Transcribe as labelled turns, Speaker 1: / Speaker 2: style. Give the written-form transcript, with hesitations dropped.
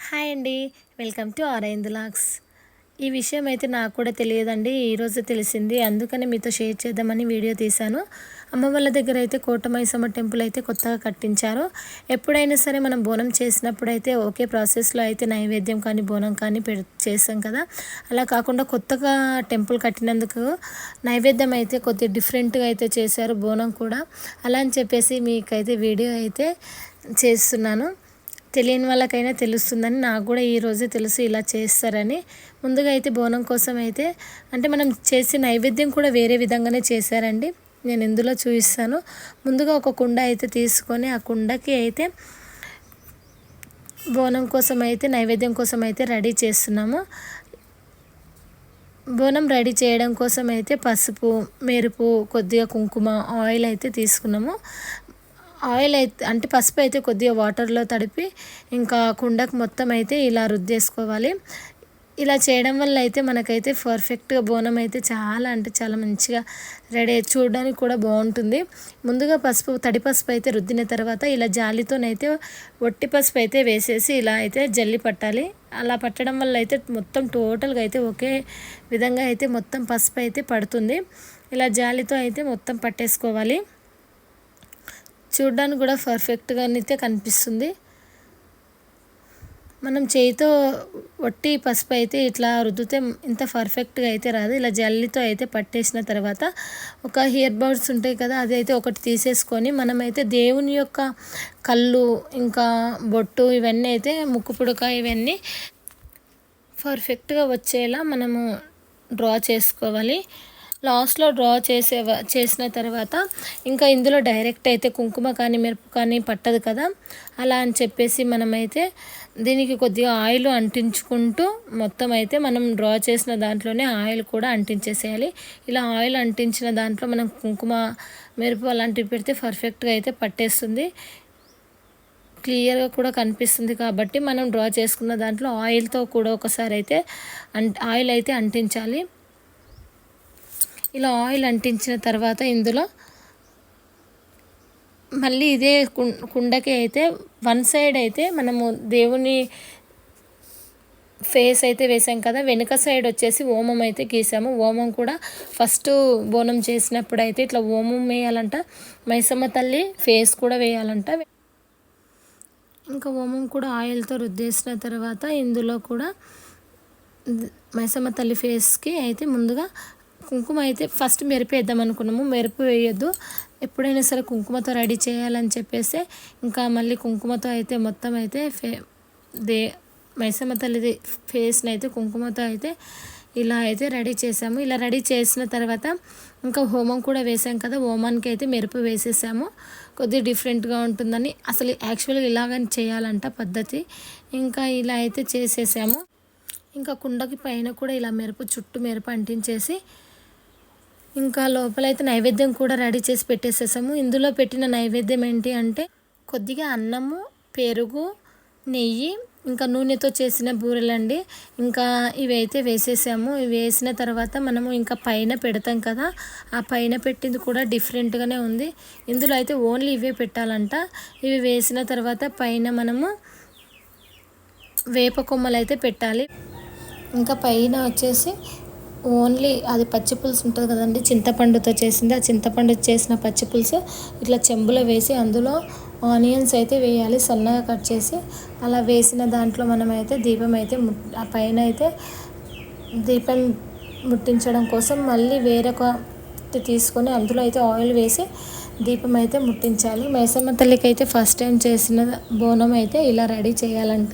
Speaker 1: Hi అండి. Welcome to orange logs. ఈ విషయం అయితే నాకు కూడా తెలియదండి. ఈరోజు తెలిసింది. అందుకని మీతో షేర్ చేద్దామని వీడియో తీశాను. అమ్మ వాళ్ళ దగ్గర అయితే కోటమైసమ్మ టెంపుల్ అయితే కొత్తగా కట్టించారు. ఎప్పుడైనా సరే మనం బోనం చేసినప్పుడు అయితే ఓకే ప్రాసెస్లో అయితే నైవేద్యం కానీ బోనం కానీ చేస్తాం కదా. అలా కాకుండా కొత్తగా టెంపుల్ కట్టినందుకు నైవేద్యం అయితే కొద్దిగా డిఫరెంట్గా అయితే చేశారు, బోనం కూడా. అలా అని చెప్పేసి మీకైతే వీడియో అయితే చేస్తున్నాను. తెలియని వాళ్ళకైనా తెలుస్తుందని నాకు కూడా ఈరోజే తెలుసు ఇలా చేస్తారని. ముందుగా అయితే బోనం కోసం అయితే అంటే మనం చేసే నైవేద్యం కూడా వేరే విధంగానే చేశారండి. నేను ఇందులో చూపిస్తాను. ముందుగా ఒక కుండ అయితే తీసుకొని ఆ కుండకి అయితే బోనం కోసం అయితే నైవేద్యం కోసం అయితే రెడీ చేస్తున్నాము. బోనం రెడీ చేయడం కోసం అయితే పసుపు, మెరుపు, కొద్దిగా కుంకుమ, ఆయిల్ అయితే తీసుకున్నాము. ఆయిల్ అయితే అంటే పసుపు అయితే కొద్దిగా వాటర్లో తడిపి ఇంకా కుండకు మొత్తం అయితే ఇలా రుద్దేసుకోవాలి. ఇలా చేయడం వల్ల అయితే మనకైతే పర్ఫెక్ట్గా బోనం అయితే చాలా అంటే చాలా మంచిగా రెడీ చూడడానికి కూడా బాగుంటుంది. ముందుగా తడి పసుపు అయితే రుద్దిన తర్వాత ఇలా జాలితోనైతే ఒట్టి పసుపు అయితే వేసేసి ఇలా అయితే జల్లి పట్టాలి. అలా పట్టడం వల్ల అయితే మొత్తం టోటల్గా అయితే ఒకే విధంగా అయితే మొత్తం పసుపు అయితే పడుతుంది. ఇలా జాలితో అయితే మొత్తం పట్టేసుకోవాలి. చూడడానికి కూడా పర్ఫెక్ట్గా అయితే కనిపిస్తుంది. మనం చేయితో వట్టి పసుపు అయితే ఇట్లా రుద్దితే ఇంత పర్ఫెక్ట్గా అయితే రాదు. ఇలా జల్లితో అయితే పట్టేసిన తర్వాత ఒక ఇయర్ బడ్స్ ఉంటాయి కదా, అది అయితే ఒకటి తీసేసుకొని మనమైతే దేవుని యొక్క కళ్ళు ఇంకా బొట్టు ఇవన్నీ అయితే ముక్కు పుడక ఇవన్నీ పర్ఫెక్ట్గా వచ్చేలా మనము డ్రా చేసుకోవాలి. లాస్ట్లో డ్రా చేసిన తర్వాత ఇంకా ఇందులో డైరెక్ట్ అయితే కుంకుమ కానీ మెరుపు కానీ పట్టదు కదా. అలా అని చెప్పేసి మనమైతే దీనికి కొద్దిగా ఆయిల్ అంటించుకుంటూ మొత్తం అయితే మనం డ్రా చేసిన దాంట్లోనే ఆయిల్ కూడా అంటించేసేయాలి. ఇలా ఆయిల్ అంటించిన దాంట్లో మనం కుంకుమ మెరుపు అలాంటివి పెడితే పర్ఫెక్ట్గా అయితే పట్టేస్తుంది, క్లియర్గా కూడా కనిపిస్తుంది. కాబట్టి మనం డ్రా చేసుకున్న దాంట్లో ఆయిల్తో కూడా ఒకసారి అయితే ఆయిల్ అయితే అంటించాలి. ఇలా ఆయిల్ అంటించిన తర్వాత ఇందులో మళ్ళీ ఇదే కుండకి అయితే వన్ సైడ్ అయితే మనము దేవుని ఫేస్ అయితే వేసాం కదా, వెనుక సైడ్ వచ్చేసి ఓమం అయితే గీసాము. ఓమం కూడా ఫస్ట్ బోనం చేసినప్పుడు అయితే ఇట్లా ఓమం వేయాలంట, మైసమ్మ తల్లి ఫేస్ కూడా వేయాలంట. ఇంకా ఓమం కూడా ఆయిల్తో రుద్దేసిన తర్వాత ఇందులో కూడా మైసమ్మ తల్లి ఫేస్కి అయితే ముందుగా కుంకుమ అయితే ఫస్ట్ మెరుపు వేద్దాం అనుకున్నాము. మెరుపు వేయొద్దు, ఎప్పుడైనా సరే కుంకుమతో రెడీ చేయాలని చెప్పేసి ఇంకా మళ్ళీ కుంకుమతో అయితే మొత్తం అయితే మైసమ్మ తల్లి ఫేస్ని అయితే కుంకుమతో అయితే ఇలా అయితే రెడీ చేసాము. ఇలా రెడీ చేసిన తర్వాత ఇంకా హోమం కూడా వేసాం కదా, హోమానికి అయితే మెరుపు వేసేసాము. కొద్దిగా డిఫరెంట్గా ఉంటుందని అసలు యాక్చువల్గా ఇలాగని చేయాలంట పద్ధతి. ఇంకా ఇలా అయితే చేసేసాము. ఇంకా కుండకి పైన కూడా ఇలా చుట్టూ మెరుపు అంటించేసి ఇంకా లోపలైతే నైవేద్యం కూడా రెడీ చేసి పెట్టేసేసాము. ఇందులో పెట్టిన నైవేద్యం ఏంటి అంటే కొద్దిగా అన్నము, పెరుగు, నెయ్యి, ఇంకా నూనెతో చేసిన బూరెలండి. ఇంకా ఇవి అయితే వేసేసాము. ఇవి వేసిన తర్వాత మనము ఇంకా పైన పెడతాం కదా, ఆ పైన పెట్టింది కూడా డిఫరెంట్గానే ఉంది. ఇందులో అయితే ఓన్లీ ఇవే పెట్టాలంట. ఇవి వేసిన తర్వాత పైన మనము వేప కొమ్మలు అయితే పెట్టాలి. ఇంకా పైన వచ్చేసి ఓన్లీ అది పచ్చి పులుసు ఉంటుంది కదండి, చింతపండుతో చేసింది. ఆ చింతపండు చేసిన పచ్చి పులుసు ఇట్లా చెంబులో వేసి అందులో ఆనియన్స్ అయితే వేయాలి సన్నగా కట్ చేసి. అలా వేసిన దాంట్లో మనమైతే దీపం అయితే ఆ పైన అయితే దీపం ముట్టించడం కోసం మళ్ళీ వేరొక తీసుకొని అందులో అయితే ఆయిల్ వేసి దీపం అయితే ముట్టించాలి. మైసమ్మ తల్లికి అయితే ఫస్ట్ టైం చేసిన బోనం అయితే ఇలా రెడీ చేయాలంట.